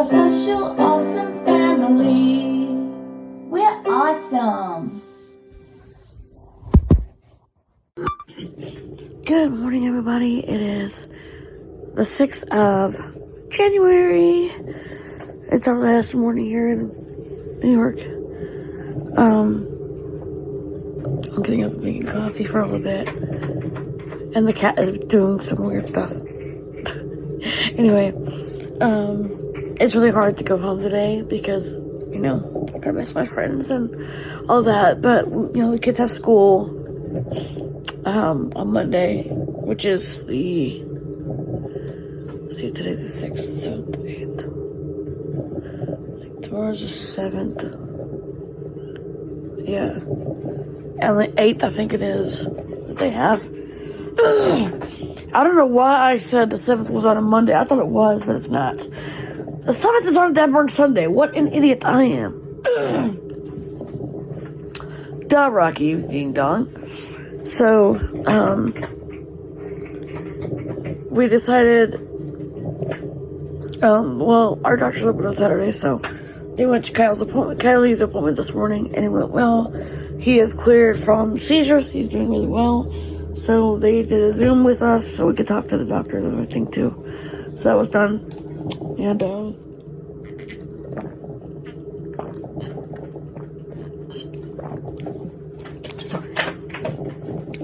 We're a special, awesome family. We're awesome. Good morning, everybody. It is the 6th of January. It's our last morning here in New York. I'm getting up and making coffee for a little bit. And the cat is doing some weird stuff. Anyway, it's really hard to go home today because, you know, I'm gonna miss my friends and all that. But, you know, the kids have school on Monday, which is the, let's see, today's the 6th, 7th, 8th. I think tomorrow's the 7th. Yeah. And the 8th, I think it is, that they have. I don't know why I said the 7th was on a Monday. I thought it was, but it's not. The 7th is on a Dead Burn Sunday. What an idiot I am. Duh, Rocky, you ding dong. So, we decided, well, our doctor's open on Saturday, so they went to Kylie's appointment this morning, and it went well. He is cleared from seizures. He's doing really well. So they did a Zoom with us so we could talk to the doctor and everything too. So that was done. And, sorry.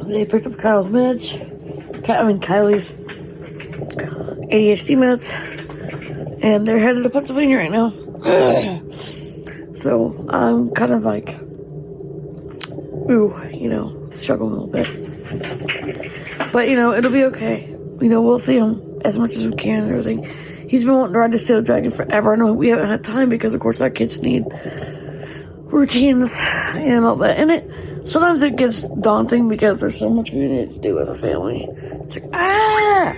They picked up Kylie's ADHD meds. And they're headed to Pennsylvania right now. So I'm kind of like, ooh, you know, struggling a little bit. But, you know, it'll be okay. You know, we'll see him as much as we can and everything. He's been wanting to ride the Steel Dragon forever. I know we haven't had time because, of course, our kids need routines and all that. And sometimes it gets daunting because there's so much we need to do as a family. It's like, ah!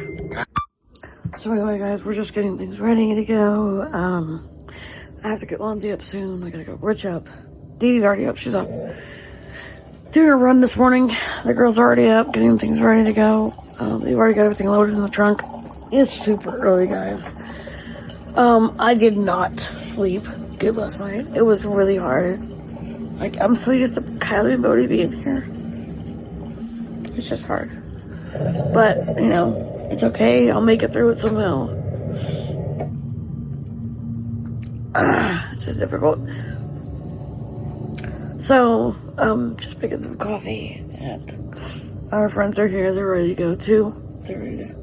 So anyway, guys, we're just getting things ready to go. I have to get Lonzy up soon. I gotta go Rich up. Dee Dee's already up. She's off doing a run this morning. The girls are already up, getting things ready to go. They've already got everything loaded in the trunk. It's super early, guys. I did not sleep good last night. It was really hard. Like, I'm so used to Kylie and Bodie being here. It's just hard. But, you know, it's okay. I'll make it through it somehow. It's just difficult. So, just picking some coffee, and our friends are here. They're ready to go too. They're ready to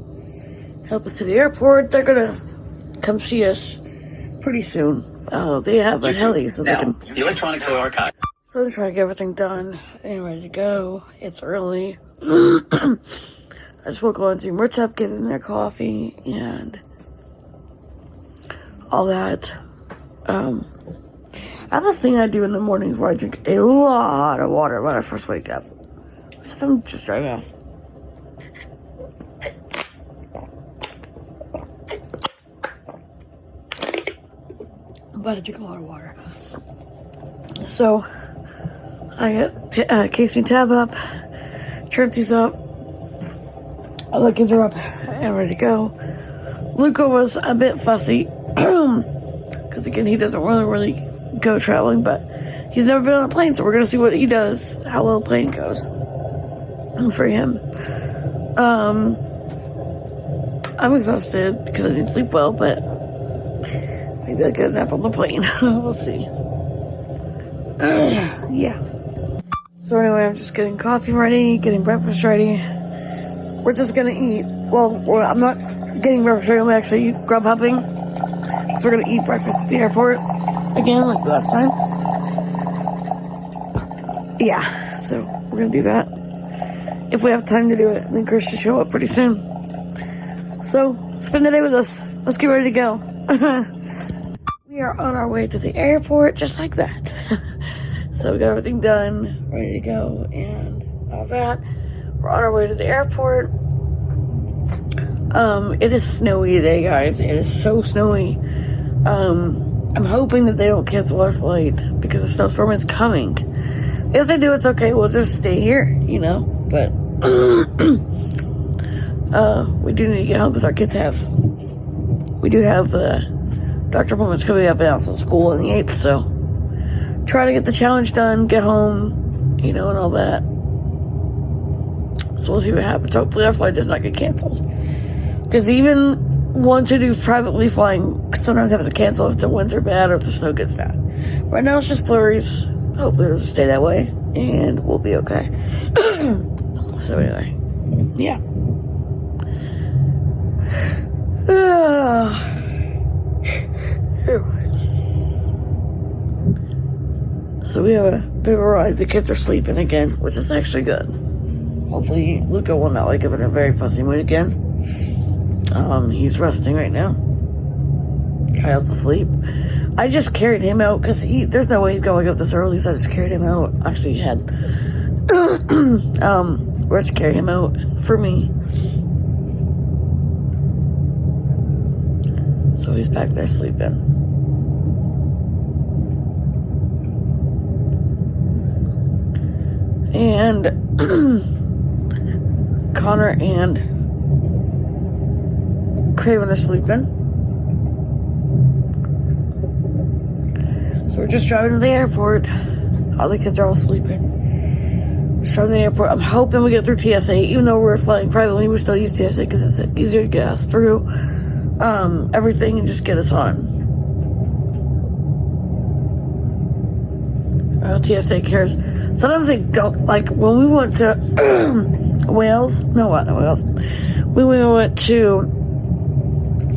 help us to the airport. They're gonna come see us pretty soon. They have a heli, so they can. The electronic toy archive. So they're trying to get everything done and ready to go. It's early. I just woke on to Rich up, giving their coffee and all that. I have this thing I do in the mornings where I drink a lot of water when I first wake up. I guess I'm just dry mouth. I'm about to drink a lot of water. So, I got Casey and Tab up, Trentie's up, all the kids are up and ready to go. Luca was a bit fussy, because again, he doesn't really go traveling, but he's never been on a plane, so we're gonna see what he does, how well the plane goes. And for him, I'm exhausted because I didn't sleep well, but maybe I'll get a nap on the plane. We'll see. Yeah. So anyway, I'm just getting coffee ready, getting breakfast ready. We're just gonna eat. Well, I'm not getting breakfast ready. I'm actually grub hubbing. So we're gonna eat breakfast at the airport again, like last time. Yeah, so we're gonna do that. If we have time to do it, then Chris should show up pretty soon. So, spend the day with us. Let's get ready to go. We are on our way to the airport, just like that. So we got everything done, ready to go, and all that. We're on our way to the airport. It is snowy today, guys. It is so snowy. I'm hoping that they don't cancel our flight because the snowstorm is coming. If they do, it's okay. We'll just stay here, you know. But we do need to get home because our kids have. We do have Doctor appointment's gonna be up and out of school on the 8th, so try to get the challenge done, get home, and all that. So we'll see what happens. Hopefully our flight does not get canceled. Because even once you do privately flying, sometimes have to cancel if the winds are bad or if the snow gets bad. Right now it's just flurries. Hopefully it'll stay that way, and we'll be okay. So anyway, yeah. So we have a bit of a ride. The kids are sleeping again, which is actually good. Hopefully Luca will not wake up in a very fussy mood again. He's resting right now. Kyle's asleep. I just carried him out because there's no way he's gonna wake up this early, so I just carried him out. Actually, he had Rich carry him out for me. So he's back there sleeping. And Connor and Craven are sleeping. So we're just driving to the airport. All the kids are all sleeping. Just driving to the airport. I'm hoping we get through TSA. Even though we're flying privately, we still use TSA because it's easier to get us through everything and just get us on. TSA cares. Sometimes they don't. Like when we went to Wales. No, what? Not Wales. When we went to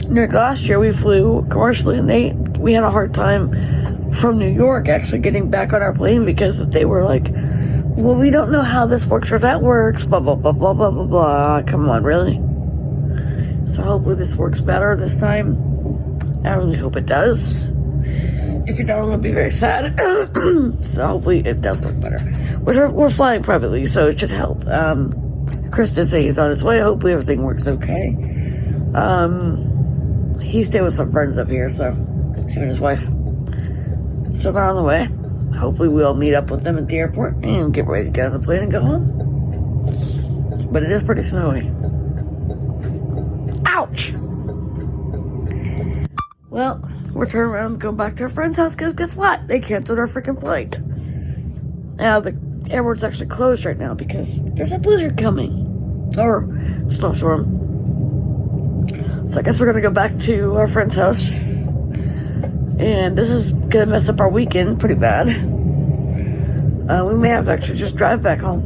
New York last year, we flew commercially, and we had a hard time from New York actually getting back on our plane because they were like, well, we don't know how this works or that works, blah, blah, blah, blah, blah, blah, blah. Come on, really? So hopefully this works better this time. I really hope it does. If it don't, I'm going to be very sad. So hopefully it does work better. We're flying privately, so it should help. Chris did say he's on his way. Hopefully everything works okay. He stayed with some friends up here, so him and his wife. So they're on the way. Hopefully we'll meet up with them at the airport and get ready to get on the plane and go home. But it is pretty snowy. Ouch! Well, we're turning around and going back to our friend's house because guess what? They canceled our freaking flight. Now the airport's actually closed right now because there's a blizzard coming. Or a snowstorm. So I guess we're going to go back to our friend's house. And this is going to mess up our weekend pretty bad. We may have to actually just drive back home.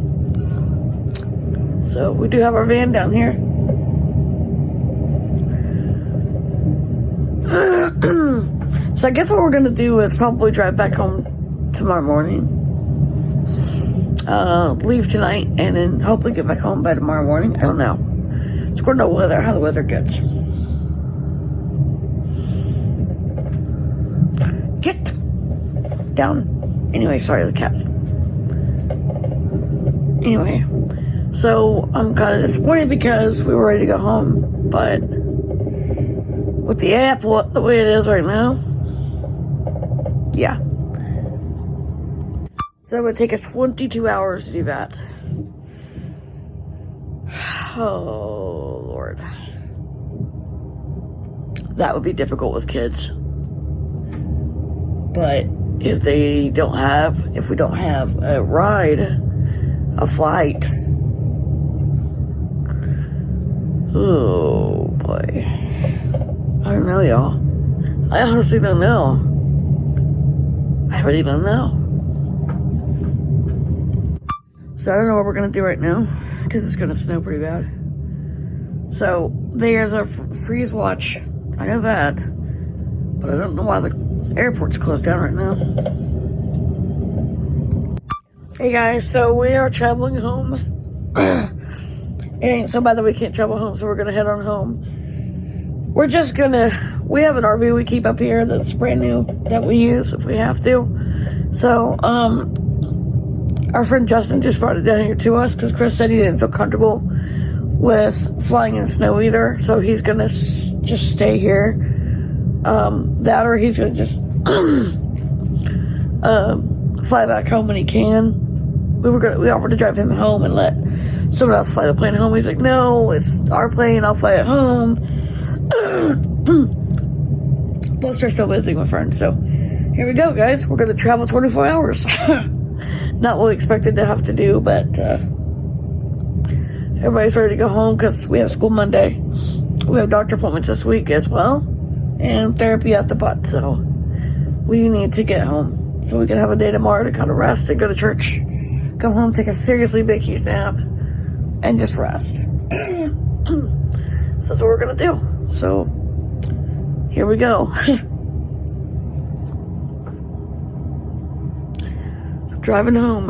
So we do have our van down here. So I guess what we're going to do is probably drive back home tomorrow morning. Leave tonight and then hopefully get back home by tomorrow morning. I don't know. It's going to know how the weather gets. Get down. Anyway, sorry, the cats. Anyway, so I'm kind of disappointed because we were ready to go home, but with the app the way it is right now, yeah. So it would take us 22 hours to do that. Oh, Lord. That would be difficult with kids. But if we don't have a ride, a flight, oh boy, I don't know, y'all. I honestly don't know. I really don't know. So I don't know what we're gonna do right now because it's gonna snow pretty bad. So there's a freeze watch. I know that, but I don't know why the airport's closed down right now. Hey guys, so we are traveling home. And so by the way, we can't travel home, so we're gonna head on home. We have an RV we keep up here that's brand new that we use if we have to. So, our friend Justin just brought it down here to us because Chris said he didn't feel comfortable with flying in snow either. So he's gonna just stay here. That or he's gonna just fly back home when he can. We offered to drive him home and let someone else fly the plane home. He's like, no, it's our plane, I'll fly it home. Plus, they're still visiting with friends. So, here we go, guys. We're going to travel 24 hours. Not what we expected to have to do, but everybody's ready to go home because we have school Monday. We have doctor appointments this week as well, and therapy at the butt. So, we need to get home so we can have a day tomorrow to kind of rest and go to church. Come home, take a seriously big huge nap, and just rest. So that's what we're going to do. So, here we go. Driving home.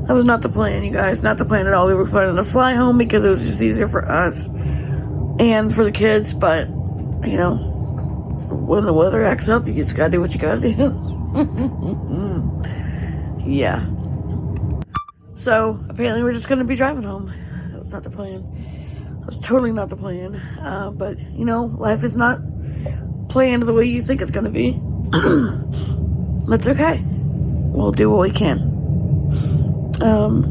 That was not the plan, you guys. Not the plan at all. We were planning to fly home because it was just easier for us and for the kids. But, you know, when the weather acts up, you just gotta do what you gotta do. Yeah. So, apparently we're just gonna be driving home. That was not the plan. That was totally not the plan. But, you know, life is not planned the way you think it's gonna be. That's okay. We'll do what we can.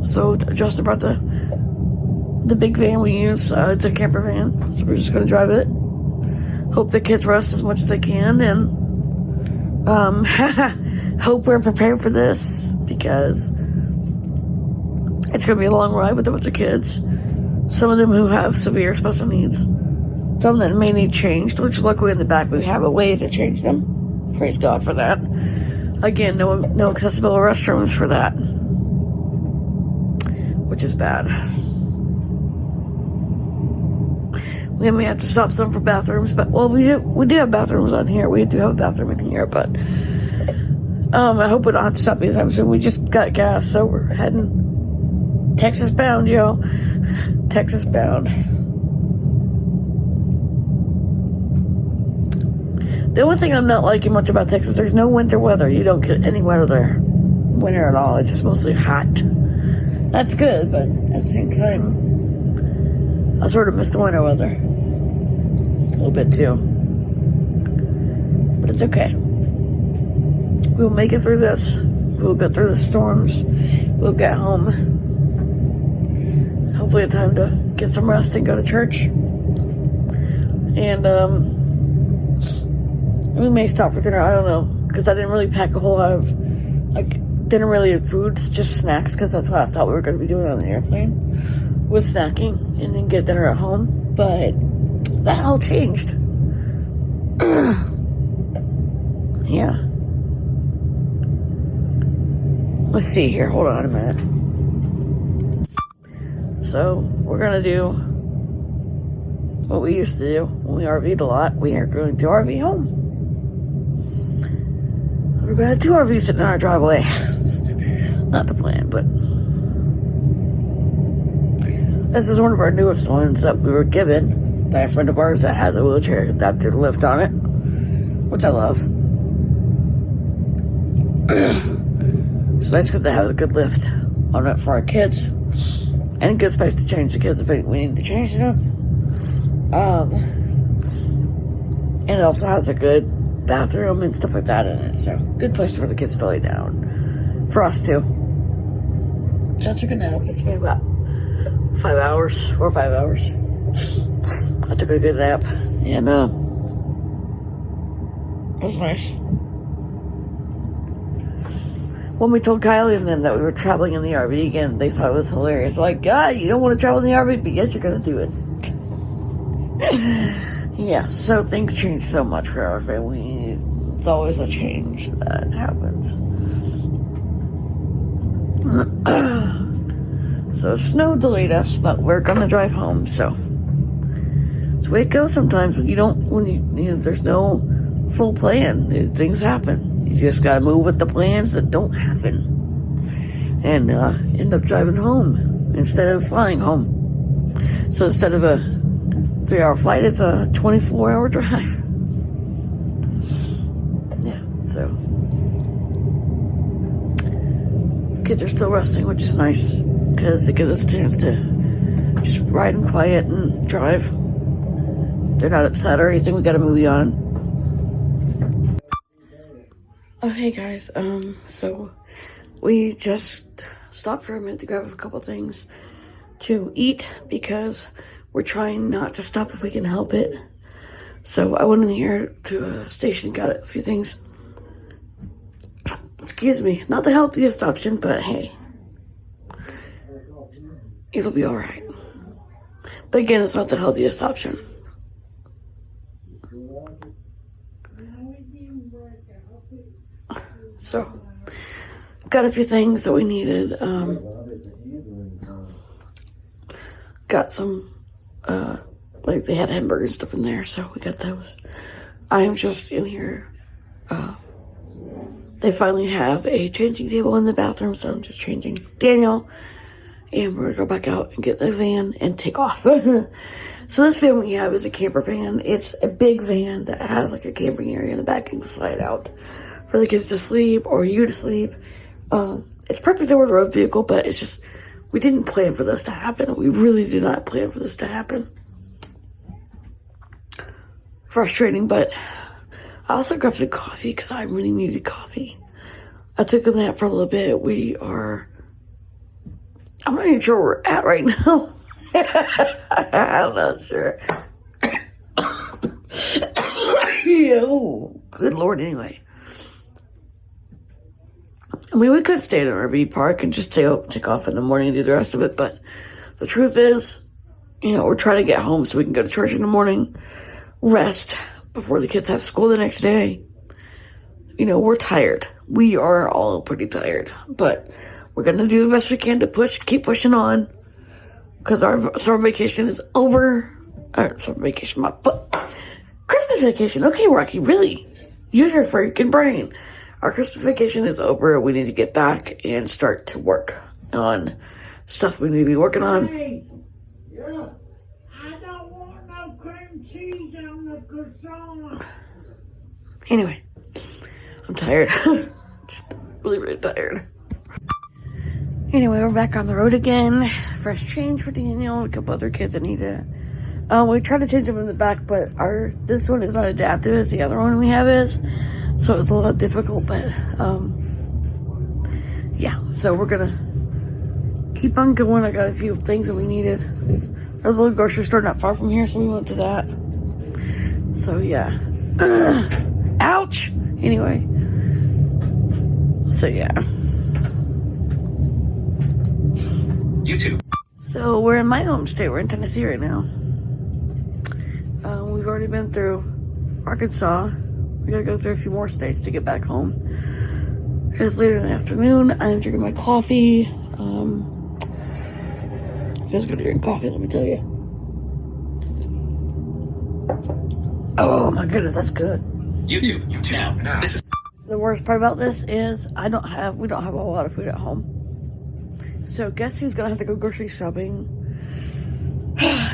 So Justin brought the big van we use. It's a camper van, so we're just gonna drive it. Hope the kids rest as much as they can, and hope we're prepared for this because it's gonna be a long ride with a bunch of kids. Some of them who have severe special needs, some that may need changed. Which luckily in the back we have a way to change them. Praise God for that. Again, no accessible restrooms for that, which is bad. We may have to stop some for bathrooms, but well, we do have bathrooms on here. We do have a bathroom in here, but I hope we don't have to stop anytime soon. We just got gas, so we're heading Texas bound, yo. Texas bound. The only thing I'm not liking much about Texas, there's no winter weather. You don't get any weather there. Winter at all. It's just mostly hot. That's good, but at the same time, I sort of miss the winter weather. A little bit too. But it's okay. We'll make it through this. We'll get through the storms. We'll get home. Hopefully in time to get some rest and go to church. And, we may stop for dinner, I don't know, because I didn't really pack a whole lot of, didn't really have foods, just snacks, because that's what I thought we were going to be doing on the airplane, was snacking, and then get dinner at home, but that all changed. Yeah. Let's see here, hold on a minute. So, we're going to do what we used to do when we RV'd a lot. We are going to RV home. We're going to have 2 RVs sitting in our driveway. Not the plan, but this is one of our newest ones that we were given by a friend of ours that has a wheelchair adapted lift on it, which I love. It's nice because they have a good lift on it for our kids and a good space to change the kids if we need to change them. And it also has a good bathroom and stuff like that in it, so good place for the kids to lay down. For us too. So I took a nap. It's been about 4 or 5 hours. I took a good nap, and it was nice. When we told Kylie and them that we were traveling in the RV again, they thought it was hilarious. Like, you don't want to travel in the RV, but yes, you're gonna do it. Yeah, so things change so much for our family. It's always a change that happens. So snow delayed us, but we're gonna drive home. So it's the way it goes sometimes. You don't there's no full plan. Things happen. You just gotta move with the plans that don't happen, and end up driving home instead of flying home. So instead of a 3-hour flight, it's a 24-hour drive. Yeah, so kids are still resting, which is nice because it gives us a chance to just ride in quiet and drive. They're not upset or anything. We got a movie on. Oh, hey guys. So we just stopped for a minute to grab a couple things to eat because we're trying not to stop if we can help it. So I went in here to a station, got a few things. Excuse me, not the healthiest option, but hey, it'll be alright. But again, it's not the healthiest option. So, got a few things that we needed. Got some, like they had hamburgers and stuff in there, so we got those. I am just in here. They finally have a changing table in the bathroom, so I'm just changing Daniel. And we're gonna go back out and get the van and take off. So this van we have is a camper van. It's a big van that has like a camping area in the back and can slide out for the kids to sleep or you to sleep. It's perfect for a road vehicle, but it's just, we didn't plan for this to happen. We really did not plan for this to happen. Frustrating, but I also grabbed some coffee because I really needed coffee. I took a nap for a little bit. I'm not even sure where we're at right now. I'm not sure. Oh, good Lord, anyway. I mean, we could stay in an RV park and just take off in the morning and do the rest of it, but the truth is, we're trying to get home so we can go to church in the morning, rest before the kids have school the next day. We're tired. We are all pretty tired, but we're going to do the best we can to keep pushing on, because our summer vacation is over. Summer vacation, my foot. Christmas vacation. Okay, Rocky, really? Use your freaking brain. Our Christmas vacation is over. We need to get back and start to work on stuff we need to be working on. Hey, yeah. I don't want no cream cheese on the croissant. Anyway, I'm tired. Just really, really tired. Anyway, we're back on the road again. Fresh change for Daniel and a couple other kids that need it. We tried to change them in the back, but this one is not adaptive as the other one we have is. So it's a little difficult, but yeah. So we're gonna keep on going. I got a few things that we needed. There's a little grocery store not far from here, so we went to that. So yeah. Ouch! Anyway. So yeah. YouTube. So we're in my home state. We're in Tennessee right now. We've already been through Arkansas. We gotta go through a few more states to get back home. It's later in the afternoon. I'm drinking my coffee. You guys gotta drink coffee, let me tell you. Oh my goodness, that's good. YouTube. Now. This is The worst part about this is we don't have a whole lot of food at home. So guess who's gonna have to go grocery shopping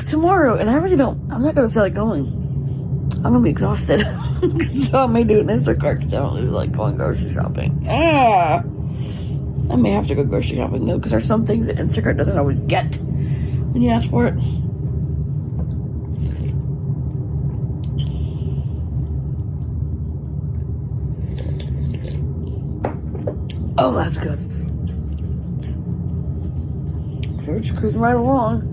tomorrow? And I'm not gonna feel like going. I'm gonna be exhausted. So I may do an Instacart because I don't really like going grocery shopping. I may have to go grocery shopping though, because there's some things that Instacart doesn't always get when you ask for it. Oh, that's good. So we're just cruising right along.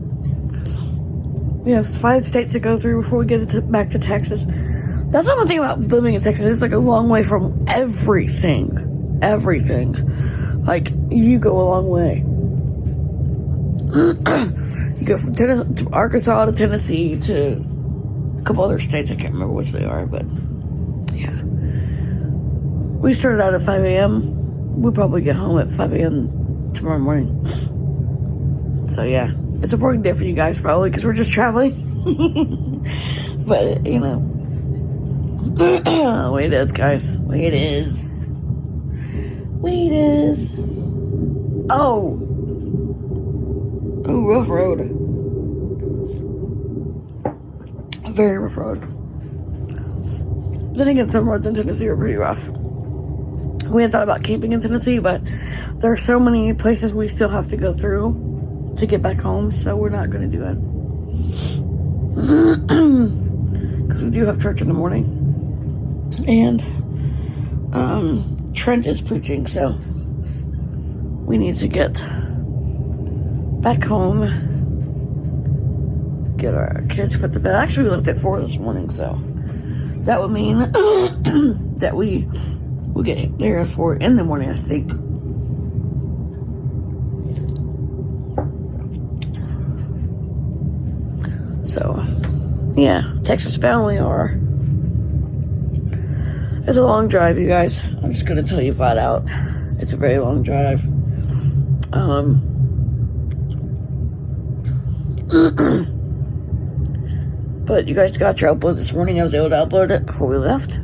We have 5 states to go through before we get back to Texas. That's the one thing about living in Texas. It's like a long way from everything. Everything. Like, you go a long way. You go from to Arkansas to Tennessee to a couple other states. I can't remember which they are, but yeah. We started out at 5 a.m. We'll probably get home at 5 a.m. tomorrow morning. So yeah, it's a working day for you guys probably because we're just traveling. But, the way it is, guys. Way it is. Way it is. Oh, rough road. A very rough road. Then again, some roads in Tennessee are pretty rough. We had thought about camping in Tennessee, but there are so many places we still have to go through to get back home, so we're not going to do it. Because we do have church in the morning. And Trent is preaching, so we need to get back home, get our kids put to bed. Actually, we left at 4 this morning, so that would mean that we will get there at 4 in the morning, I think. So, yeah, Texas family are. It's a long drive, you guys. I'm just gonna tell you flat out. It's a very long drive. But you guys got your upload this morning. I was able to upload it before we left,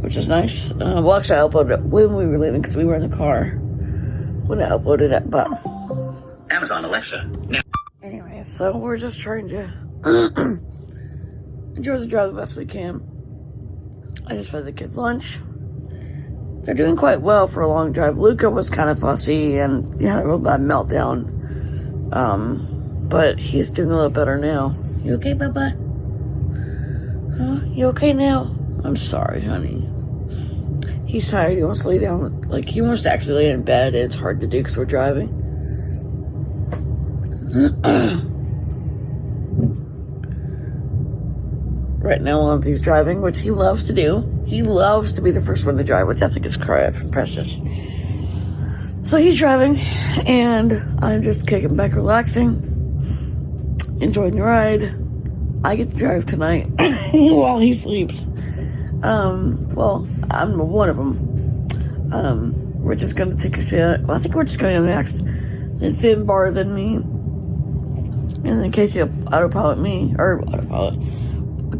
which is nice. Well, actually, I uploaded it when we were leaving because we were in the car when I uploaded it. But Amazon Alexa. Now. anyway, so we're just trying to enjoy the drive the best we can. I just fed the kids lunch. They're doing quite well for a long drive. Luca was kind of fussy and he had a real bad meltdown. But he's doing a little better now. You okay, Bubba? Huh? You okay now? I'm sorry, honey. He's tired. He wants to lay down. Like, he wants to actually lay in bed. It's hard to do because we're driving. Right now, Lonzy's driving, which he loves to do. He loves to be the first one to drive, which I think is precious. So he's driving, and I'm just kicking back, relaxing, enjoying the ride. I get to drive tonight while he sleeps. Well, I'm one of them. We're just gonna take a shit. Well, I think we're just gonna go next. Then Finn borrow than me, and then Casey will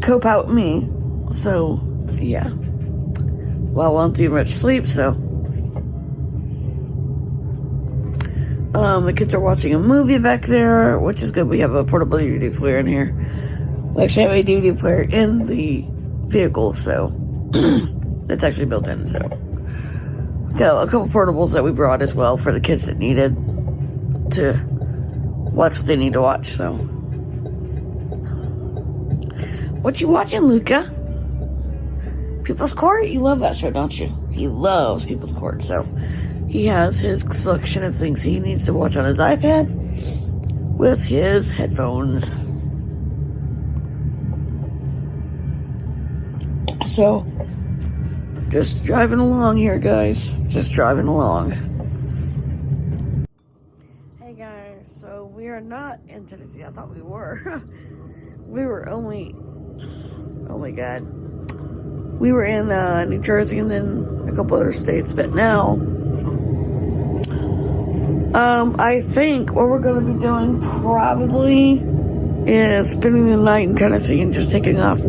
co-pilot me. So yeah. While Lonzy and Rich sleep, so the kids are watching a movie back there, which is good. We have a portable DVD player in here. We actually have a DVD player in the vehicle, so it's actually built in. So got a couple portables that we brought as well for the kids that needed to watch what they need to watch. So, what you watching, Luca? People's Court? You love that show, don't you? He loves People's Court, so he has his selection of things he needs to watch on his iPad with his headphones. So, just driving along here, guys. Just driving along. Hey, guys. So, we are not in Tennessee. I thought we were. We were only... Oh, my God. We were in New Jersey and then a couple other states, but now I think what we're going to be doing probably is spending the night in Tennessee and just taking off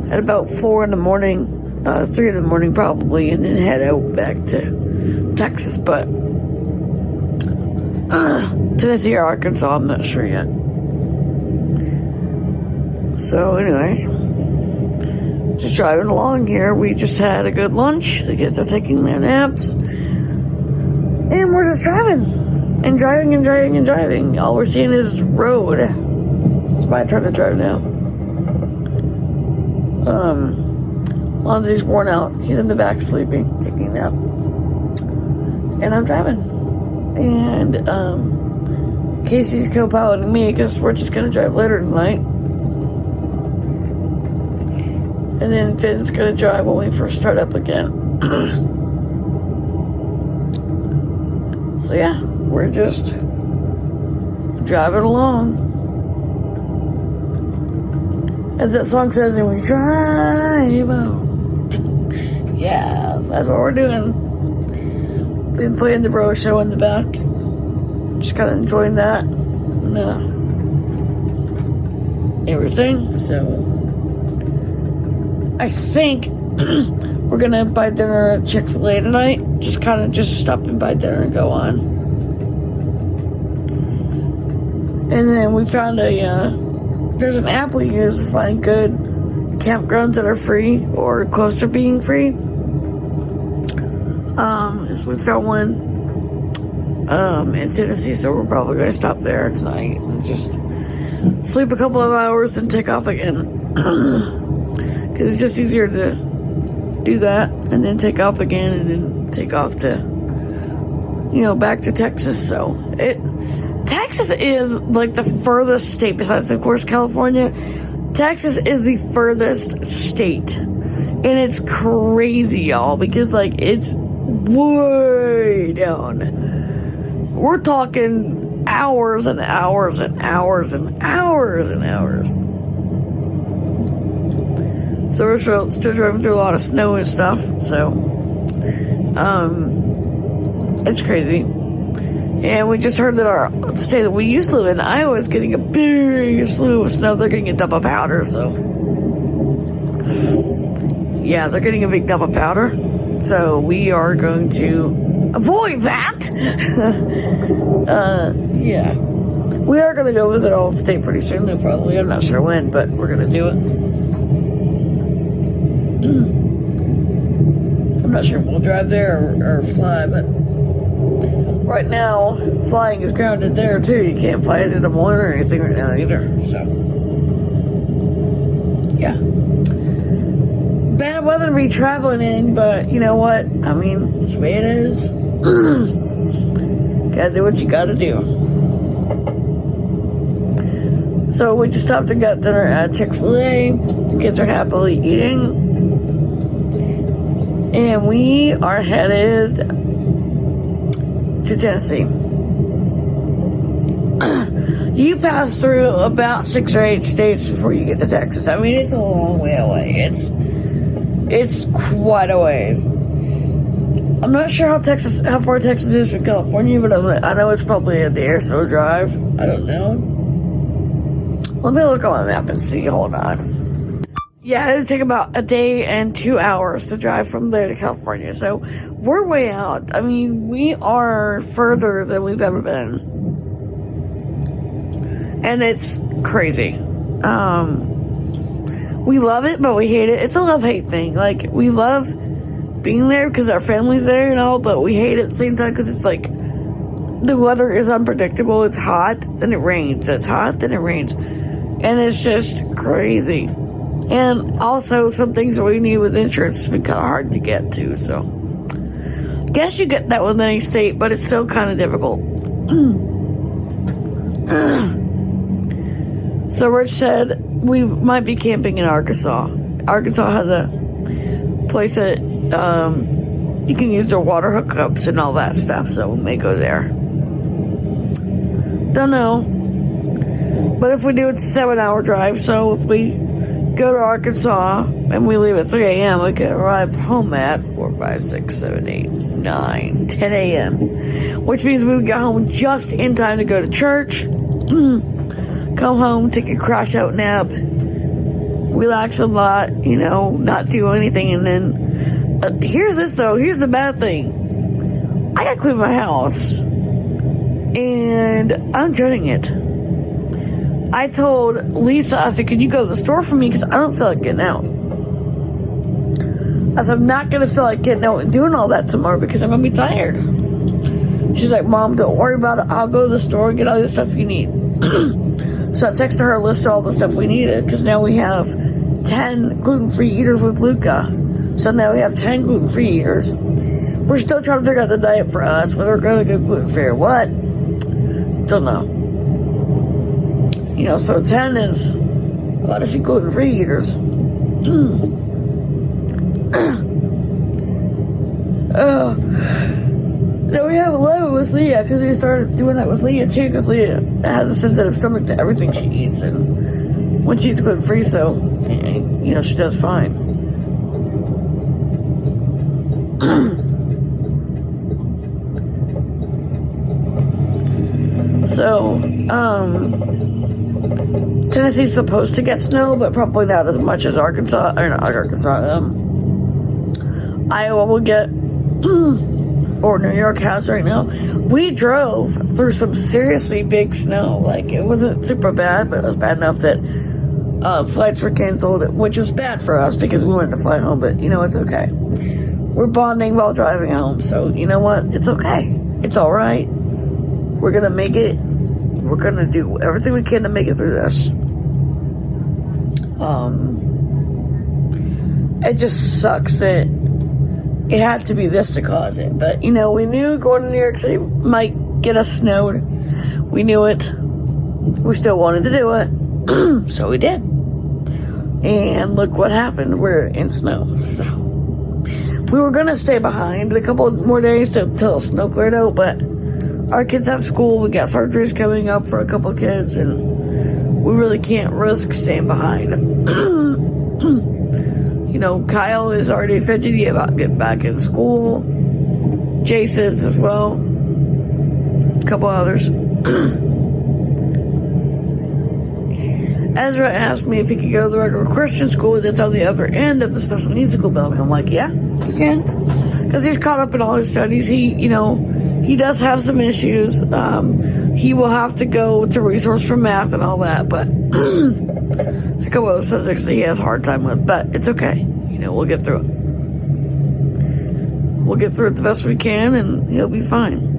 at about 4 in the morning, 3 in the morning probably, and then head out back to Texas, but Tennessee or Arkansas, I'm not sure yet. So anyway, just driving along here. We just had a good lunch. The kids are taking their naps. And we're just driving. And driving and driving and driving. All we're seeing is road. It's my turn to drive now. Lonzy's worn out. He's in the back sleeping, taking a nap. And I'm driving. And Casey's co-piloting me because we're just going to drive later tonight. And then Finn's gonna drive when we first start up again. So yeah, we're just driving along. As that song says, and we drive on. Yeah, that's what we're doing. Been playing the Bro Show in the back. Just kinda enjoying that. And everything, so I think we're gonna buy dinner at Chick-fil-A tonight. Just stop and buy dinner and go on. And then we found there's an app we use to find good campgrounds that are free or close to being free. So we found one in Tennessee, so we're probably gonna stop there tonight and just sleep a couple of hours and take off again. Because it's just easier to do that and then take off again and then take off to, back to Texas. So Texas is like the furthest state besides, of course, California Texas is the furthest state. And it's crazy, y'all, because, like, it's way down. We're talking hours and hours and hours and hours and hours. So we're still driving through a lot of snow and stuff, so it's crazy. And we just heard that the state that we used to live in, Iowa, is getting a big slew of snow. They're getting a dump of powder, so yeah, they're getting a big dump of powder. So we are going to avoid that. Yeah, we are going to go visit all the state pretty soon, though, probably. I'm not sure when, but we're going to do it. I'm not sure if we'll drive there or fly, but right now, flying is grounded there, too. You can't fly into Des Moines or anything right now, either. So, yeah. Bad weather to be traveling in, but you know what? I mean, it's the way it is. Gotta do what you gotta do. So, we just stopped and got dinner at Chick-fil-A. Kids are happily eating. And we are headed to Tennessee. You pass through about 6 or 8 states before you get to Texas. I mean, it's a long way away. It's quite a ways. I'm not sure how far Texas is from California, but I know it's probably a day or so drive. I don't know. Let me look on my map and see. Hold on. Yeah, it'd take about a day and 2 hours to drive from there to California. So we're way out. I mean, we are further than we've ever been. And it's crazy. We love it, but we hate it. It's a love-hate thing. Like, we love being there because our family's there and all, but we hate it at the same time because it's like the weather is unpredictable. It's hot, then it rains. It's hot, then it rains. And it's just crazy. And also, some things that we need with insurance has been kind of hard to get to, so. Guess you get that with any state, but it's still kind of difficult. So Rich said we might be camping in Arkansas. Arkansas has a place that you can use their water hookups and all that stuff, so we may go there. Don't know. But if we do, it's a 7-hour drive, so if we go to Arkansas and we leave at 3 a.m., we can arrive home at 4, 5, 6, 7, 8, 9, 10 a.m. Which means we would get home just in time to go to church, come home, take a crash out nap, relax a lot, not do anything. And then, here's the bad thing. I gotta clean my house. And I'm dreading it. I told Lisa, I said, can you go to the store for me? Because I don't feel like getting out. I said, I'm not going to feel like getting out and doing all that tomorrow because I'm going to be tired. She's like, Mom, don't worry about it. I'll go to the store and get all the stuff you need. So I texted her a list of all the stuff we needed because now we have 10 gluten-free eaters with Luca. So now we have 10 gluten-free eaters. We're still trying to figure out the diet for us, whether we're going to go gluten-free or what. Don't know. So 10 is a lot of gluten-free eaters. Then we have 11 with Leah, because we started doing that with Leah too, because Leah has a sensitive stomach to everything she eats, and when she eats gluten-free, so, she does fine. So, Tennessee's supposed to get snow, but probably not as much as Arkansas, or not Arkansas, Iowa will get, or New York has right now. We drove through some seriously big snow. Like, it wasn't super bad, but it was bad enough that flights were canceled, which was bad for us because we wanted to fly home, but it's okay. We're bonding while driving home, so you know what? It's okay. It's alright. We're gonna make it. We're gonna do everything we can to make it through this. It just sucks that it had to be this to cause it. But, we knew going to New York City might get us snowed. We knew it. We still wanted to do it. So we did. And look what happened. We're in snow. So we were gonna stay behind a couple more days till the snow cleared out, but our kids have school. We got surgeries coming up for a couple kids, and we really can't risk staying behind. You know, Kyle is already fidgety about getting back in school. Jace is as well. A couple others. Ezra asked me if he could go to the regular Christian school that's on the other end of the special needs school building. I'm like, yeah, you can. Because he's caught up in all his studies. He does have some issues. He will have to go to resource for math and all that, but a couple of subjects that he has a hard time with, but it's okay. You know, we'll get through it. We'll get through it the best we can, and he'll be fine.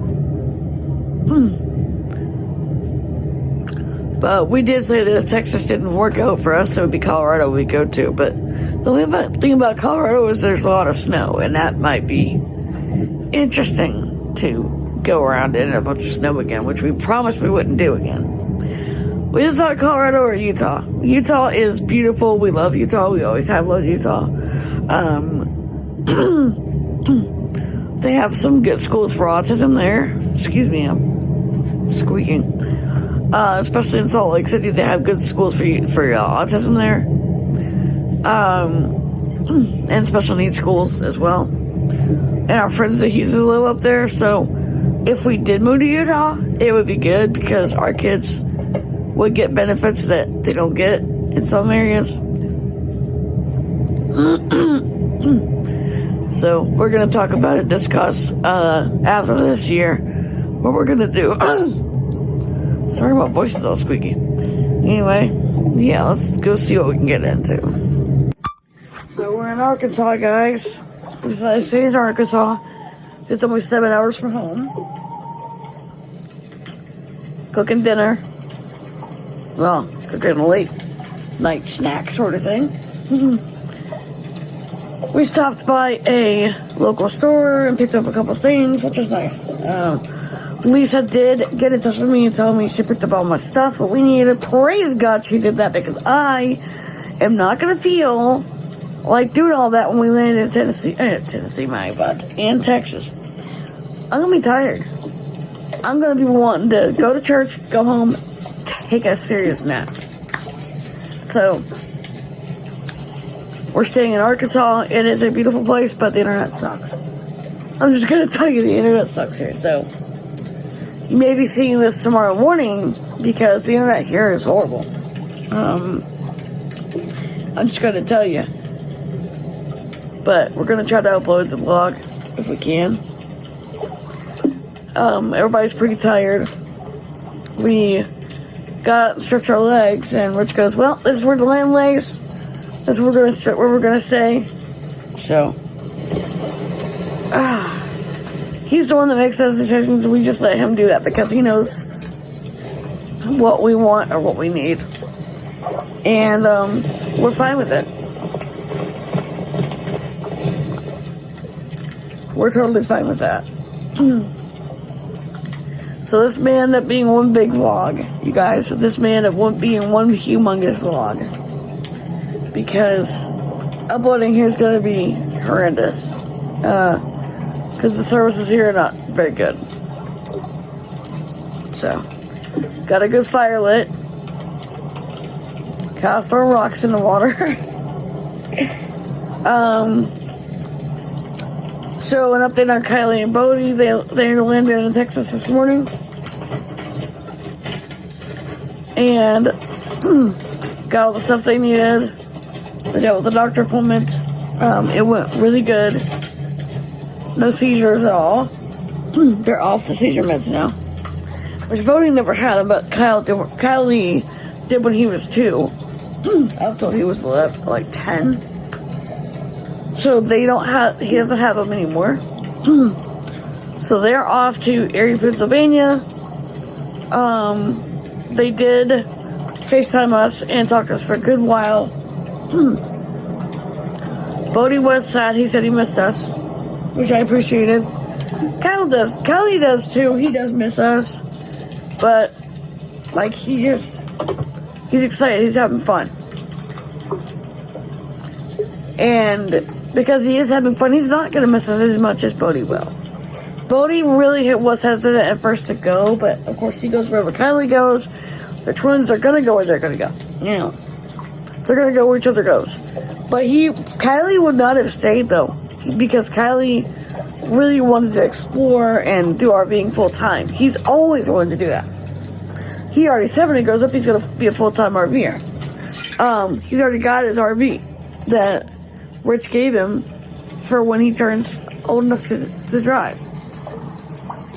But we did say that if Texas didn't work out for us, it would be Colorado we'd go to. But the only thing about Colorado is there's a lot of snow, and that might be interesting to go around in a bunch of snow again, which we promised we wouldn't do again. We just thought Colorado or Utah. Utah is beautiful. We love Utah. We always have loved Utah. They have some good schools for autism there. Excuse me, I'm squeaking. Especially in Salt Lake City, they have good schools for autism there. And special needs schools as well. And our friends that used to live up there. So if we did move to Utah, it would be good because our kids would get benefits that they don't get in some areas. So we're going to talk about it, discuss after this year what we're going to do. Sorry, my voice is all squeaky. Anyway, yeah, let's go see what we can get into. So we're in Arkansas, guys. We decided to stay in Arkansas. It's only 7 hours from home. Cooking dinner. Well, cooking a late night snack sort of thing. We stopped by a local store and picked up a couple things, which was nice. Lisa did get in touch with me and tell me she picked up all my stuff, but we needed. Praise God she did that, because I am not going to feel like doing all that when we land in Tennessee, my butt, and Texas. I'm going to be tired. I'm going to be wanting to go to church, go home, take a serious nap. So, we're staying in Arkansas. It is a beautiful place, but the internet sucks. I'm just going to tell you the internet sucks here. So, you may be seeing this tomorrow morning because the internet here is horrible. I'm just going to tell you. But we're going to try to upload the vlog if we can. Everybody's pretty tired. We got to stretch our legs, and Rich goes, well, this is where the land lays. This is where we're going to stay. So, he's the one that makes those decisions. We just let him do that because he knows what we want or what we need. And we're fine with it. We're totally fine with that. So this may end up being one big vlog, you guys. This may end up being one humongous vlog. Because uploading here is going to be horrendous. Because the services here are not very good. So, got a good fire lit. Kyle's throwing rocks in the water. So, an update on Kylie and Bodie. They landed in Texas this morning. And got all the stuff they needed. They dealt with the doctor appointment. It went really good. No seizures at all. They're off the seizure meds now. Which Bodie never had them, but Kylie did when he was 2. Up till he was like 10. So he doesn't have them anymore. So they're off to Erie, Pennsylvania. They did FaceTime us and talk to us for a good while. Bodie was sad. He said he missed us, which I appreciated. Kylie does too. He does miss us. But, like, he's excited. He's having fun. And because he is having fun, he's not going to miss us as much as Bodie will. Bodie really was hesitant at first to go, but of course he goes wherever Kylie goes. The twins are going to go where they're going to go. You know, they're going to go where each other goes. But Kylie would not have stayed though, because Kylie really wanted to explore and do RVing full time. He's always wanted to do that. He already said when he grows up he's going to be a full-time RVer. He's already got his RV that Rich gave him for when he turns old enough to drive.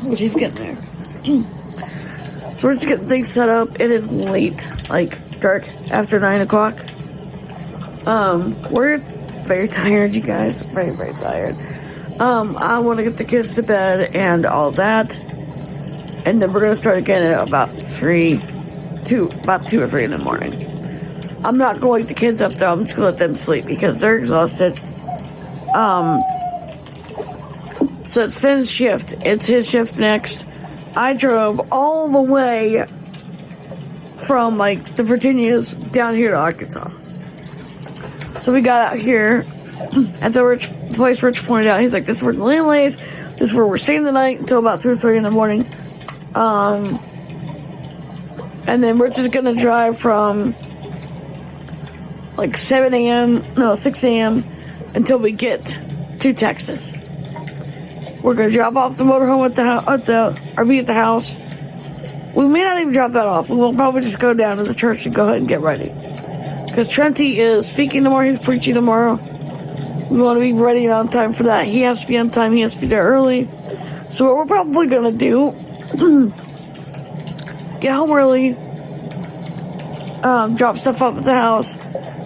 Which he's getting there. So we're just getting things set up. It is late, like dark after 9 o'clock. We're very tired, you guys. Very, very tired. I want to get the kids to bed and all that. And then we're going to start again at about 2 or 3 in the morning. I'm not going to wake the kids up though. I'm just going to let them sleep because they're exhausted. So it's Finn's shift. It's his shift next. I drove all the way from like the Virginias down here to Arkansas. So we got out here at the place Rich pointed out. He's like, this is where the land lays. This is where we're staying the night until about 2 or 3 in the morning. And then Rich is going to drive from like 6 a.m. until we get to Texas. We're going to drop off the motorhome at the RV at the house. We may not even drop that off. We will probably just go down to the church and go ahead and get ready. Because Trenty is speaking tomorrow. He's preaching tomorrow. We want to be ready and on time for that. He has to be on time. He has to be there early. So what we're probably going to do, get home early, drop stuff up at the house.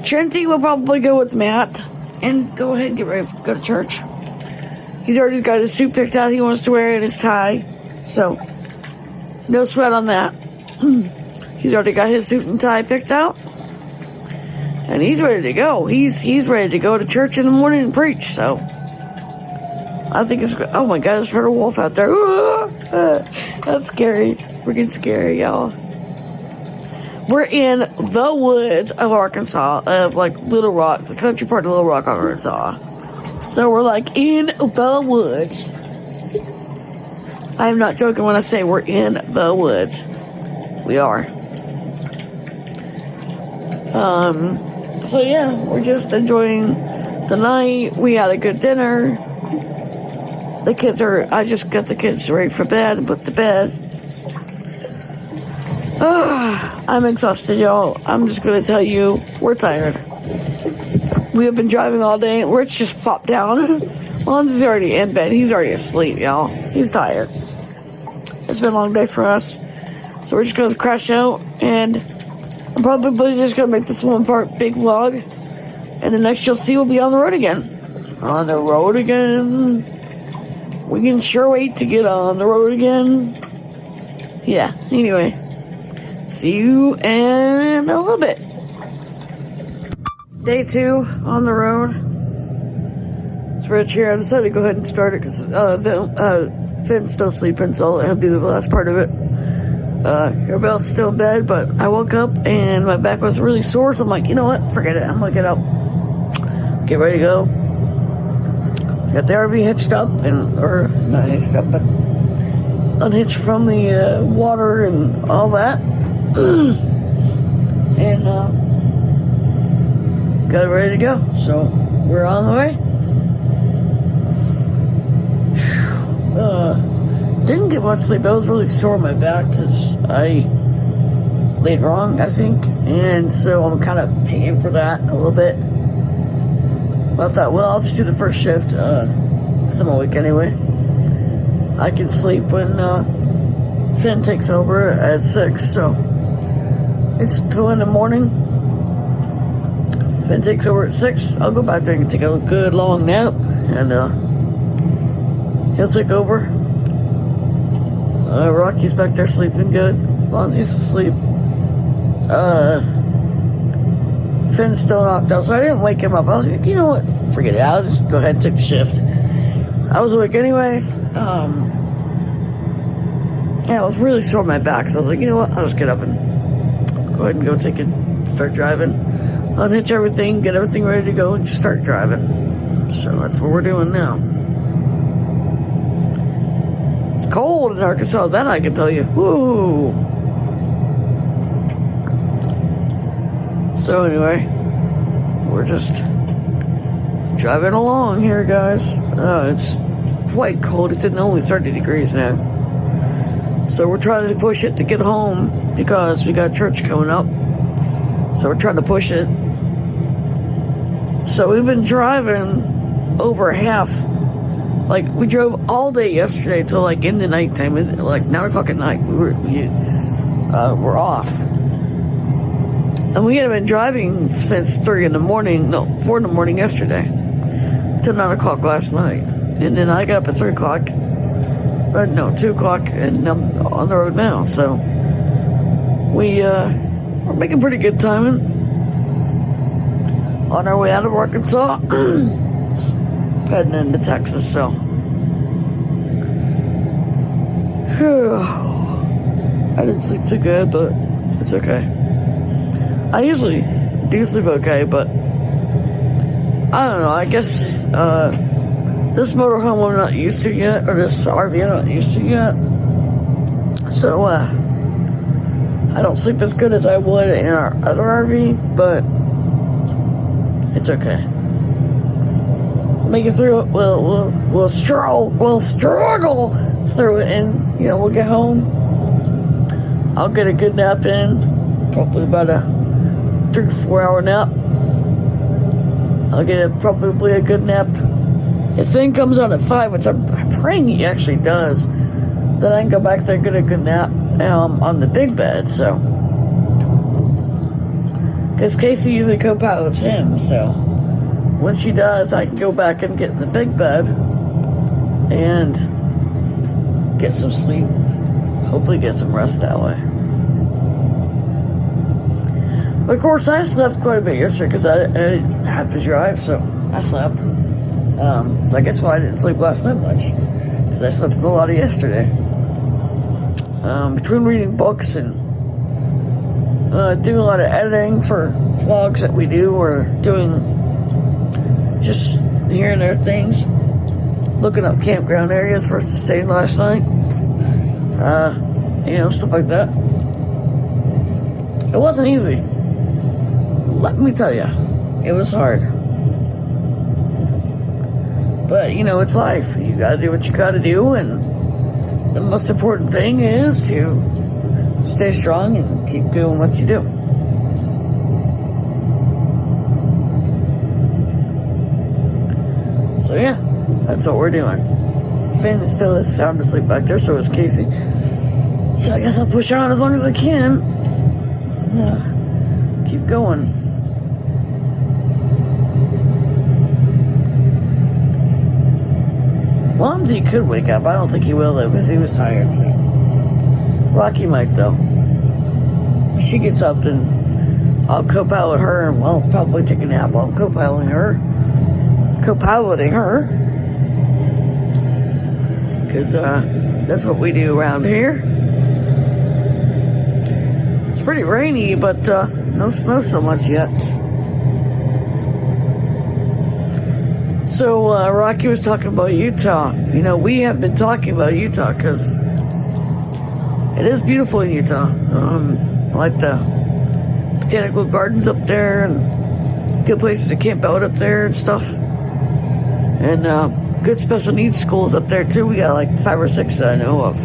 Trenty will probably go with Matt and go ahead and get ready to go to church. He's already got his suit picked out he wants to wear and his tie. So, no sweat on that. He's already got his suit and tie picked out. And he's ready to go. He's ready to go to church in the morning and preach. So, I think it's good. Oh my God, I just heard a wolf out there. That's scary. Freaking scary, y'all. We're in the woods of Arkansas, of like Little Rock, the country part of Little Rock, Arkansas. So we're like in the woods. I am not joking when I say we're in the woods. We are. So yeah, we're just enjoying the night. We had a good dinner. I just got the kids ready for bed and put to bed. I'm exhausted, y'all. I'm just gonna tell you, we're tired. We have been driving all day. Rich just popped down. Lonzo's already in bed. He's already asleep, y'all. He's tired. It's been a long day for us. So we're just going to crash out. And I'm probably just going to make this one part big vlog. And the next you'll see will be on the road again. On the road again. We can sure wait to get on the road again. Yeah, anyway. See you in a little bit. Day 2 on the road. It's Rich here. I decided to go ahead and start it because Finn's still sleeping, so that'll be the last part of it. Arabelle's still in bed, but I woke up and my back was really sore, so I'm like, you know what? Forget it. I'm gonna get up, get ready to go. Got the RV hitched up, or not hitched up, but unhitched from the water and all that. And got it ready to go. So we're on the way. Didn't get much sleep. I was really sore on my back because I laid wrong, I think, and so I'm kind of paying for that a little bit. I thought, well, I'll just do the first shift because I'm awake anyway. I can sleep when Finn takes over at 6, so it's 2 in the morning. Finn takes over at 6. I'll go back there and take a good long nap, and he'll take over. Rocky's back there sleeping good. Lonzy's asleep. Finn's still knocked out, so I didn't wake him up. I was like, you know what? Forget it. I'll just go ahead and take the shift. I was awake anyway. Yeah, I was really sore on my back, so I was like, you know what? I'll just get up and go ahead and go start driving. unhitch everything, get everything ready to go, and just start driving. So that's what we're doing now. It's cold in Arkansas, that I can tell you. Woo! So anyway, we're just driving along here, guys. It's quite cold. It's only 30 degrees now. So we're trying to push it to get home because we got church coming up. So we're trying to push it. So we've been driving over half. Like, we drove all day yesterday till like in the nighttime, like 9 o'clock at night. We're off. And we had been driving since 4 in the morning yesterday, till 9 o'clock last night. And then I got up at 2 o'clock, and I'm on the road now. So we're making pretty good timing. On our way out of Arkansas, heading into Texas, so. I didn't sleep too good, but it's okay. I usually do sleep okay, but I don't know, I guess this motorhome I'm not used to yet, or this RV I'm not used to yet. So I don't sleep as good as I would in our other RV, but it's okay. Make it through it. We'll struggle through it, and we'll get home. I'll get a good nap in, probably about a 3 to 4 hour nap. I'll get probably a good nap. If thing comes on at 5, which I'm praying he actually does, then I can go back there and get a good nap on the big bed. So, because Casey usually co-pilots him, so when she does, I can go back and get in the big bed and get some sleep. Hopefully get some rest that way. But of course, I slept quite a bit yesterday because I didn't have to drive, so I slept. So I guess why I didn't sleep last night much, because I slept a lot yesterday. Between reading books and doing a lot of editing for vlogs that we do, or doing just here and there things, looking up campground areas for us to stay last night, stuff like that. It wasn't easy. Let me tell you, it was hard. But, it's life. You gotta do what you gotta do, and the most important thing is to stay strong and keep doing what you do. So yeah, that's what we're doing. Finn is still sound asleep back there, so is Casey. So I guess I'll push on as long as I can. Keep going. Lonzy could wake up. I don't think he will, though, because he was tired. Rocky might, though. If she gets up, then I'll co-pilot her, and probably take a nap while I'm co-piloting her. Because that's what we do around here. It's pretty rainy, but no snow so much yet. So Rocky was talking about Utah. We have been talking about Utah because it is beautiful in Utah. I like the botanical gardens up there, and good places to camp out up there and stuff. And good special needs schools up there too. We got like 5 or 6 that I know of.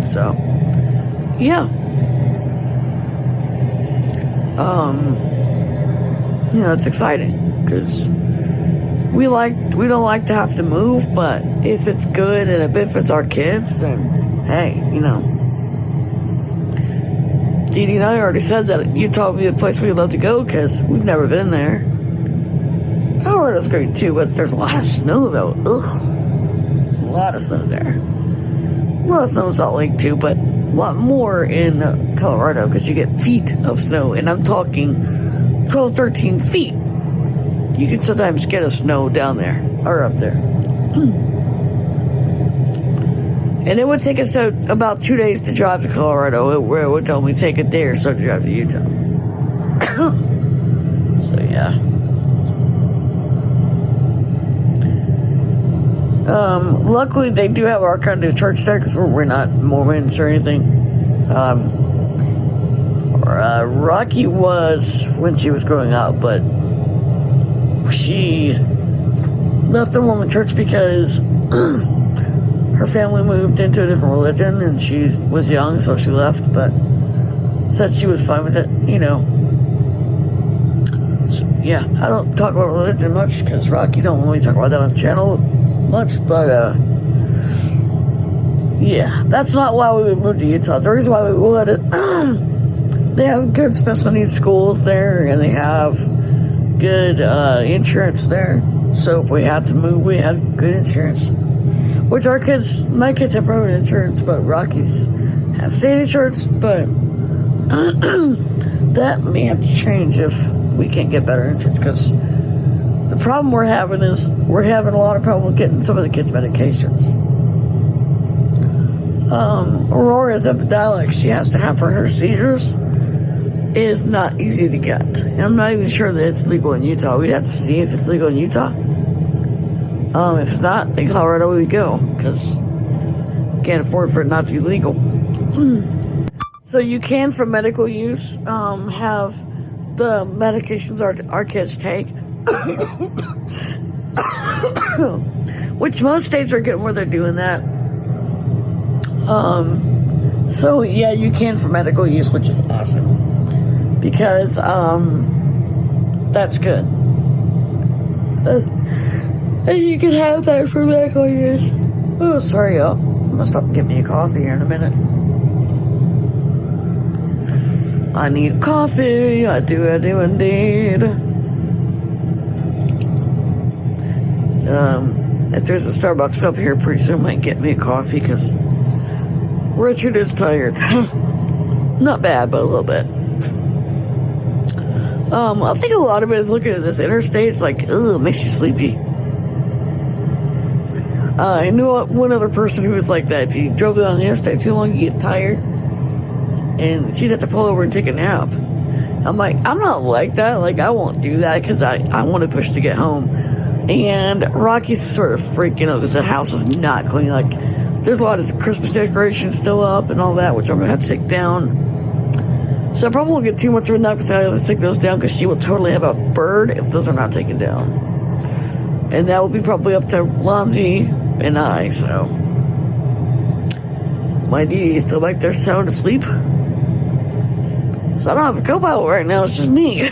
So, yeah. It's exciting because we don't like to have to move, but if it's good and it benefits our kids, then hey, Dee Dee and I already said that Utah would be a place we'd love to go because we've never been there. Colorado's great too, but there's a lot of snow though. Ugh. A lot of snow there. A lot of snow in Salt Lake too, but a lot more in Colorado because you get feet of snow, and I'm talking 12, 13 feet. You can sometimes get a snow down there, or up there. And it would take us about 2 days to drive to Colorado, where it would only take a day or so to drive to Utah. So yeah. Luckily they do have our kind of church there because we're not Mormons or anything. Rocky was when she was growing up, but she left the Mormon church because her family moved into a different religion and she was young, so she left, but said she was fine with it, you know. So, yeah, I don't talk about religion much because Rocky don't really talk about that on the channel much, but yeah, that's not why we would move to Utah. The reason why we would, they have good special needs schools there, and they have good insurance there. So if we had to move, we had good insurance. Which my kids have private insurance, but Rocky's have state insurance, but that may have to change if we can't get better insurance, because the problem we're having is we're having a lot of trouble getting some of the kids' medications. Aurora's Epidiolex she has to have for her seizures is not easy to get. And I'm not even sure that it's legal in Utah. We'd have to see if it's legal in Utah. If it's not, then Colorado we go, because can't afford for it not to be legal. So you can, for medical use, have the medications our kids take, which most states are getting where they're doing that. So yeah, you can for medical use, which is awesome, because that's good. And you can have that for medical use. Oh, sorry, y'all. I'm gonna stop and get me a coffee here in a minute. I need coffee. I do indeed. If there's a Starbucks up here, pretty soon I might get me a coffee, because Richard is tired. Not bad, but a little bit. I think a lot of it is looking at this interstate. It's like, ugh, it makes you sleepy. I knew one other person who was like that. If you drove down the interstate too long, you get tired, and she'd have to pull over and take a nap. I'm like, I'm not like that. Like, I won't do that because I want to push to get home. And Rocky's sort of freaking out because the house is not clean. Like, there's a lot of Christmas decorations still up and all that, which I'm going to have to take down. So I probably won't get too much of a nap because I have to take those down, because she will totally have a bird if those are not taken down. And that will be probably up to Lonzy and I, so. My Dee is still back there sound asleep. So I don't have a co-pilot right now, it's just me.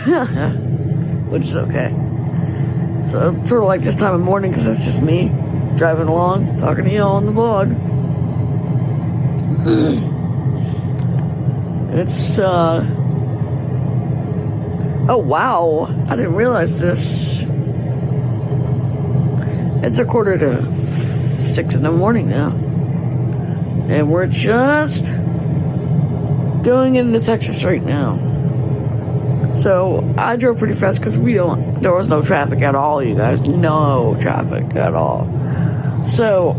Which is okay. So it's sort of like this time of morning, because it's just me driving along, talking to y'all on the vlog. It's, oh wow, I didn't realize this. It's 5:45 in the morning now. And we're just going into Texas right now. So I drove pretty fast because there was no traffic at all, you guys. No traffic at all. So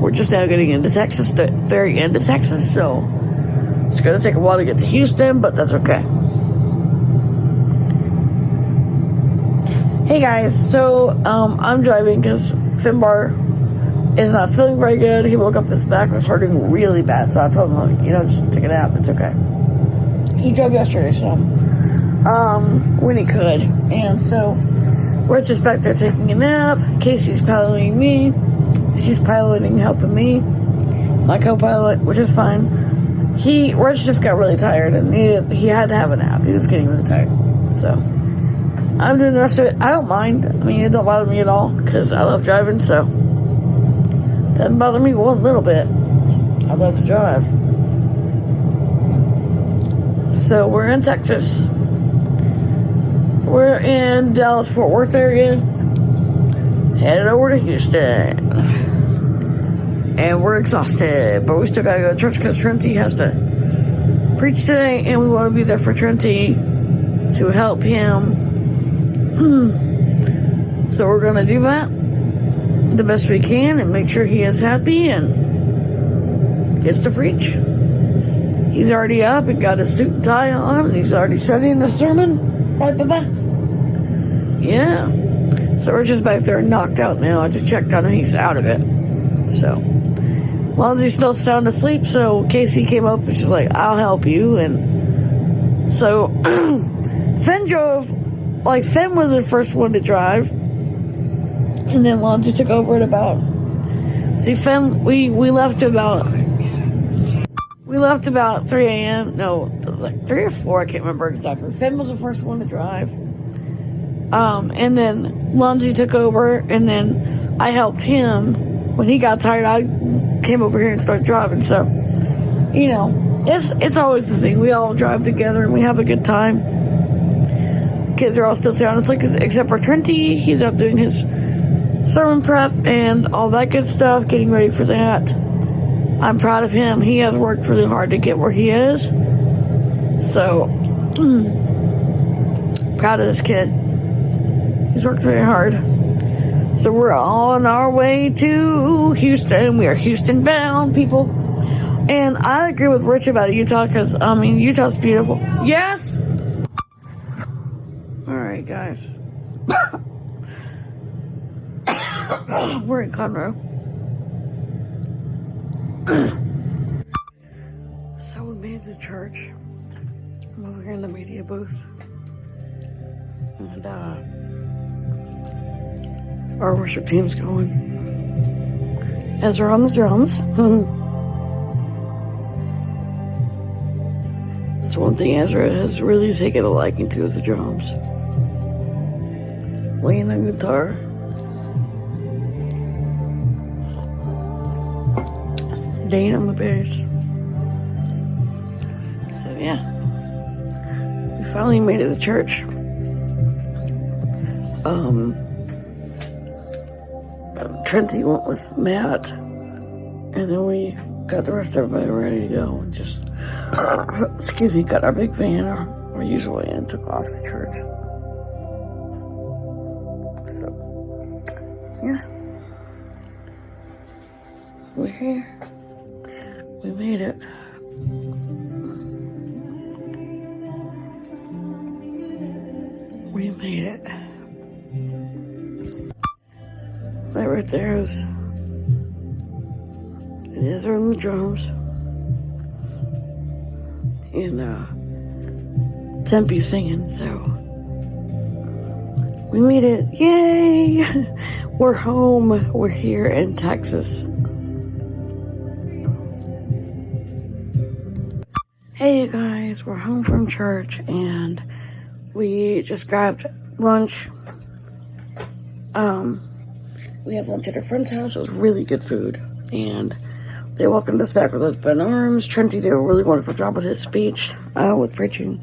we're just now getting into Texas, the very end of Texas. So it's going to take a while to get to Houston, but that's okay. Hey guys, so I'm driving because Finbar is not feeling very good. He woke up, his back was hurting really bad, so I told him, like, just take a nap, it's okay. He drove yesterday, so when he could, and so we're just back there taking a nap. Casey's piloting me, she's piloting, helping me, my co-pilot, which is fine. Rich just got really tired, and he had to have a nap. He was getting really tired, so I'm doing the rest of it. I don't mind. I mean, it don't bother me at all, because I love driving, so it doesn't bother me one little bit. I love to drive. So we're in Texas. We're in Dallas-Fort Worth area, headed over to Houston. And we're exhausted, but we still gotta go to church because Trenty has to preach today, and we want to be there for Trenty to help him. So we're gonna do that the best we can and make sure he is happy and gets to preach. He's already up and got his suit and tie on, and he's already studying the sermon. Right, Baba? Yeah. So we're just back there knocked out now. I just checked on him. He's out of it. So, Lonzy's still sound asleep, so Casey came up and she's like, I'll help you. And so, Finn drove, like, Finn was the first one to drive. And then Lonzy took over at about, see, Finn, we left about 3 a.m. No, like 3 or 4, I can't remember exactly. Finn was the first one to drive. And then Lonzy took over, and then I helped him. When he got tired, I came over here and started driving. So, you know, it's always the thing. We all drive together and we have a good time. Kids are all still sound asleep, except for Trenty. He's up doing his sermon prep and all that good stuff, getting ready for that. I'm proud of him. He has worked really hard to get where he is. So, proud of this kid. He's worked very hard. So we're on our way to Houston. We are Houston bound, people. And I agree with Rich about Utah because, I mean, Utah's beautiful. Yes? Alright, guys. We're in Conroe. So we made it to church. I'm over here in the media booth. And, our worship team's going. Ezra on the drums. That's one thing Ezra has really taken a liking to is the drums. Laying on guitar. Dane on the bass. So yeah. We finally made it to church. Trenty went with Matt, and then we got the rest of everybody ready to go and just, excuse me, got our big van, our usual van, and took off to church. So, yeah. We're here. We made it. We made it. That right there is Ezra on the drums. And Tempe singing, so we made it. Yay! We're home. We're here in Texas. Hey you guys, we're home from church and we just grabbed lunch. We had lunch at a friend's house. It was really good food. And they welcomed us back with open arms. Trenty did a really wonderful job with his speech, with preaching.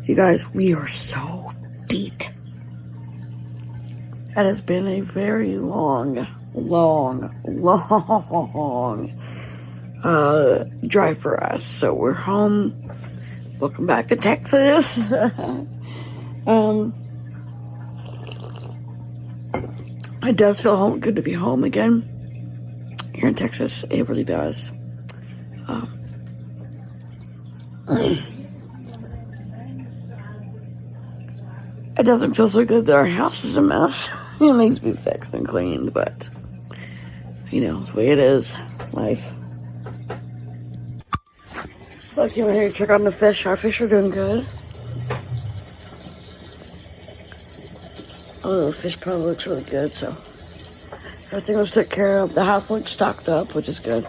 You guys, we are so beat. That has been a very long drive for us. So we're home. Welcome back to Texas. It does feel good to be home again here in Texas. It really does. It doesn't feel so good that our house is a mess. It needs to be fixed and cleaned, but you know, it's the way it is. Life. So I came in here to check on the fish. Our fish are doing good. Oh, the fish probably looks really good, so everything was taken care of. The house looks stocked up, which is good.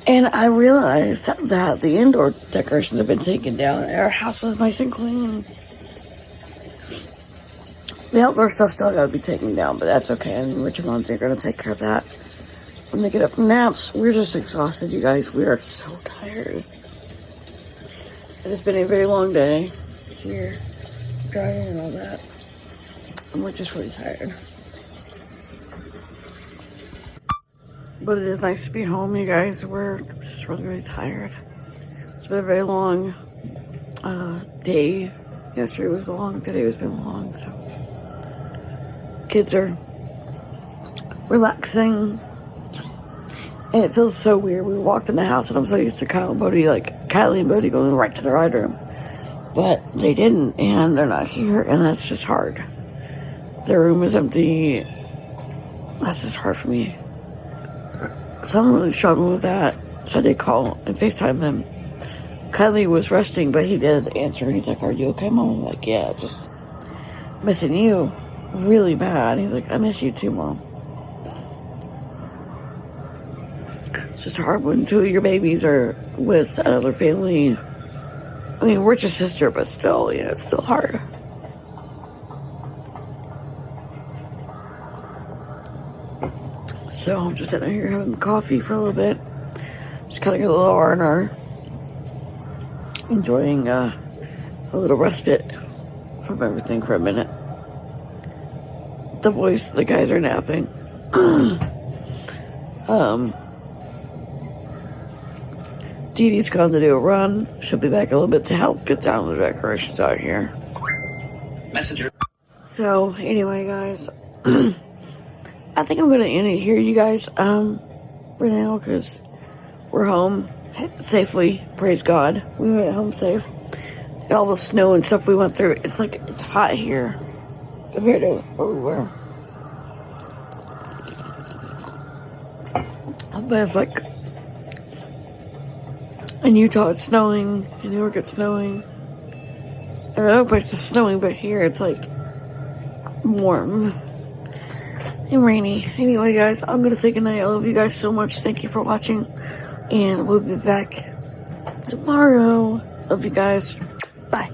And I realized that the indoor decorations have been taken down. Our house was nice and clean. The outdoor stuff still got to be taken down, but that's okay. And Rich and Lonzy are going to take care of that when they get up from naps. We're just exhausted, you guys. We are so tired. It has been a very long day here, driving and all that. And we're just really tired. But it is nice to be home, you guys. We're just really, really tired. It's been a very long day. Yesterday was long. Today has been long, so kids are relaxing. And it feels so weird. We walked in the house, and I'm so used to Kylie and Bodie going right to the ride room. But they didn't, and they're not here, and that's just hard. Their room is empty. That's just hard for me. So I'm really struggling with that. So I did call and FaceTime him. Kylie was resting, but he did answer. He's like, "Are you okay, Mom?" I'm like, "Yeah, just missing you really bad." He's like, "I miss you too, Mom." It's just hard when two of your babies are with another family. I mean, we're just sister, but still, it's still hard. So I'm just sitting here having coffee for a little bit. Just kind of get a little R&R. Enjoying a little respite from everything for a minute. The guys are napping. Dee Dee's gone to do a run. She'll be back a little bit to help get down the decorations out here. Messenger. So, anyway, guys, I think I'm going to end it here, you guys, for now, because we're home safely. Praise God. We went home safe. And all the snow and stuff we went through, it's hot here compared to everywhere. But it's in Utah, it's snowing. In New York, it's snowing. And other places, it's snowing, but here, it's warm and rainy. Anyway, guys, I'm going to say goodnight. I love you guys so much. Thank you for watching. And we'll be back tomorrow. Love you guys. Bye.